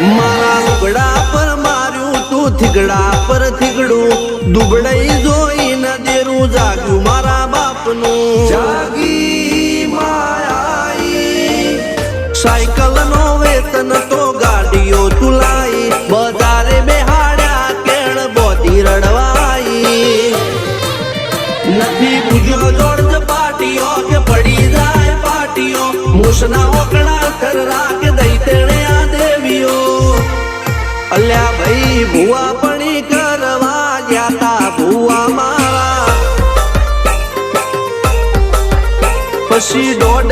મારા લુગડા પર માર્યું તું થીગડા પર થીગડું દુબળાઈ જોઈને દેરું જાગ્યું મારા બાપનું જાગી માયાઈ સાયકલ નો વેતન તો ગાડીઓ તુલાઈ બજારે બેહાડ્યા કેણ બોધી રડવાઈ નથી પૂજ્યો જોડજ પાટીઓ કે પડી જાય પાટીઓ મૂસના ઓકડા થરરા કે દઈ તેણે આ દેવીઓ અલ્યા ભાઈ ભુવા પણી કરવા ગયા તા ભુવા મારા પછી 1.5